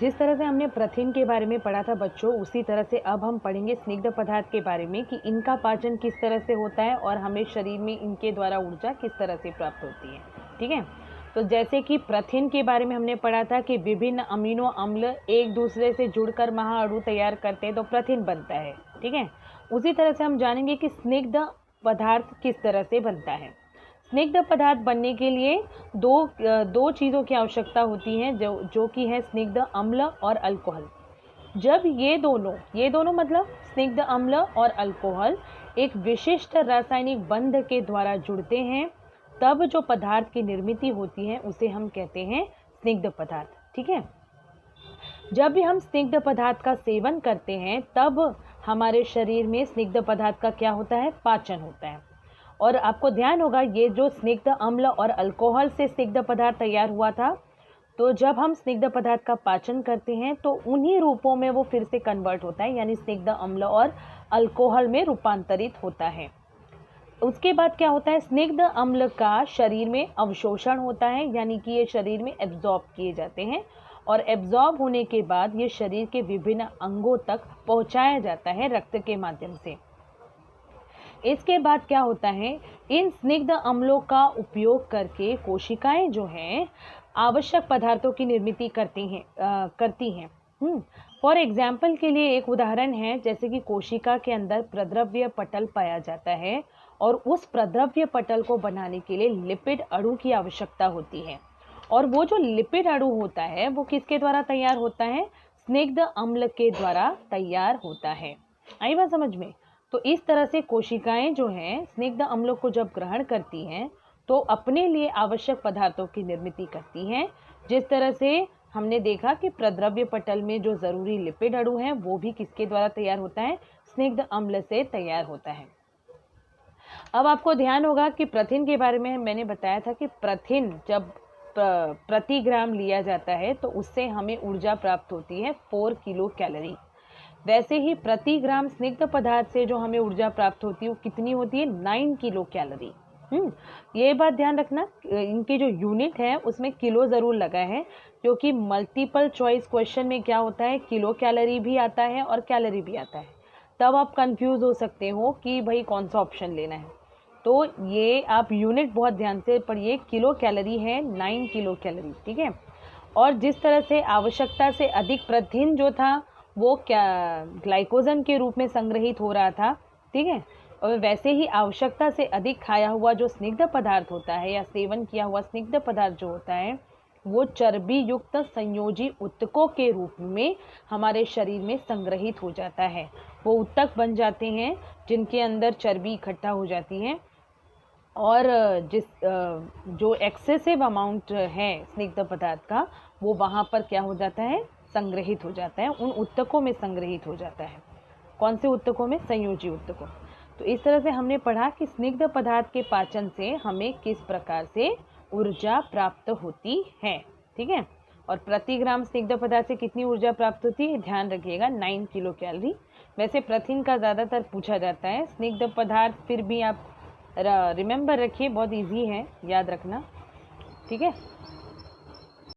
जिस तरह से हमने प्रथिन के बारे में पढ़ा था बच्चों, उसी तरह से अब हम पढ़ेंगे स्निग्ध पदार्थ के बारे में कि इनका पाचन किस तरह से होता है और हमें शरीर में इनके द्वारा ऊर्जा किस तरह से प्राप्त होती है। ठीक है, तो जैसे कि प्रथिन के बारे में हमने पढ़ा था कि विभिन्न अमीनो अम्ल एक दूसरे से जुड़कर महाअणु तैयार करते हैं तो प्रथिन बनता है। ठीक है, उसी तरह से हम जानेंगे कि स्निग्ध पदार्थ किस तरह से बनता है। स्निग्ध पदार्थ बनने के लिए दो चीज़ों की आवश्यकता होती है, जो कि है स्निग्ध अम्ल और अल्कोहल। जब ये दोनों मतलब स्निग्ध अम्ल और अल्कोहल एक विशिष्ट रासायनिक बंध के द्वारा जुड़ते हैं, तब जो पदार्थ की निर्मित होती है उसे हम कहते हैं स्निग्ध पदार्थ। ठीक है, जब भी हम स्निग्ध पदार्थ का सेवन करते हैं तब हमारे शरीर में स्निग्ध पदार्थ का क्या होता है, पाचन होता है। और आपको ध्यान होगा ये जो स्निग्ध अम्ल और अल्कोहल से स्निग्ध पदार्थ तैयार हुआ था, तो जब हम स्निग्ध पदार्थ का पाचन करते हैं तो उन्हीं रूपों में वो फिर से कन्वर्ट होता है, यानी स्निग्ध अम्ल और अल्कोहल में रूपांतरित होता है। उसके बाद क्या होता है, स्निग्ध अम्ल का शरीर में अवशोषण होता है, यानी कि ये शरीर में एब्जॉर्ब किए जाते हैं और एब्जॉर्ब होने के बाद ये शरीर के विभिन्न अंगों तक पहुंचाया जाता है रक्त के माध्यम से। इसके बाद क्या होता है, इन स्निग्ध अम्लों का उपयोग करके कोशिकाएं जो हैं आवश्यक पदार्थों की निर्मित करती हैं। फॉर एग्जाम्पल के लिए एक उदाहरण है, जैसे कि कोशिका के अंदर प्रद्रव्य पटल पाया जाता है और उस प्रद्रव्य पटल को बनाने के लिए लिपिड अणु की आवश्यकता होती है। और वो जो लिपिड अणु होता है वो किसके द्वारा तैयार होता है, स्निग्ध अम्ल के द्वारा तैयार होता है। आई बात समझ में? तो इस तरह से कोशिकाएं जो हैं स्निग्ध अम्लों को जब ग्रहण करती हैं तो अपने लिए आवश्यक पदार्थों की निर्मित करती हैं। जिस तरह से हमने देखा कि प्रद्रव्य पटल में जो ज़रूरी लिपिड अणु हैं वो भी किसके द्वारा तैयार होता है, स्निग्ध अम्ल से तैयार होता है। अब आपको ध्यान होगा कि प्रथिन के बारे में मैंने बताया था कि प्रथिन जब प्रति ग्राम लिया जाता है तो उससे हमें ऊर्जा प्राप्त होती है 4 किलो कैलोरी। वैसे ही प्रति ग्राम स्निग्ध पदार्थ से जो हमें ऊर्जा प्राप्त होती है वो कितनी होती है, 9 किलो कैलोरी। ये बात ध्यान रखना, इनकी जो यूनिट है उसमें किलो ज़रूर लगा है, क्योंकि मल्टीपल चॉइस क्वेश्चन में क्या होता है, किलो कैलोरी भी आता है और कैलोरी भी आता है, तब आप कंफ्यूज हो सकते हो कि भाई कौन सा ऑप्शन लेना है। तो ये आप यूनिट बहुत ध्यान से पढ़िए, किलो कैलोरी है 9 किलो कैलोरी। ठीक है, और जिस तरह से आवश्यकता से अधिक प्रथिन जो था वो क्या ग्लाइकोजन के रूप में संग्रहित हो रहा था। ठीक है, और वैसे ही आवश्यकता से अधिक खाया हुआ जो स्निग्ध पदार्थ होता है या सेवन किया हुआ स्निग्ध पदार्थ जो होता है वो चर्बी युक्त संयोजी उत्तकों के रूप में हमारे शरीर में संग्रहित हो जाता है। वो उत्तक बन जाते हैं जिनके अंदर चर्बी इकट्ठा हो जाती है और जो एक्सेसिव अमाउंट है स्निग्ध पदार्थ का वो वहाँ पर क्या हो जाता है, संग्रहित हो जाता है, उन उत्तकों में संग्रहित हो जाता है। कौन से उत्तकों में, संयोजी उत्तकों। तो इस तरह से हमने पढ़ा कि स्निग्ध पदार्थ के पाचन से हमें किस प्रकार से ऊर्जा प्राप्त होती है। ठीक है, और प्रति ग्राम स्निग्ध पदार्थ से कितनी ऊर्जा प्राप्त होती है, ध्यान रखिएगा 9 किलो कैलोरी। वैसे प्रथिन का ज़्यादातर पूछा जाता है, स्निग्ध पदार्थ फिर भी आप रिमेंबर रखिए, बहुत इजी है याद रखना। ठीक है,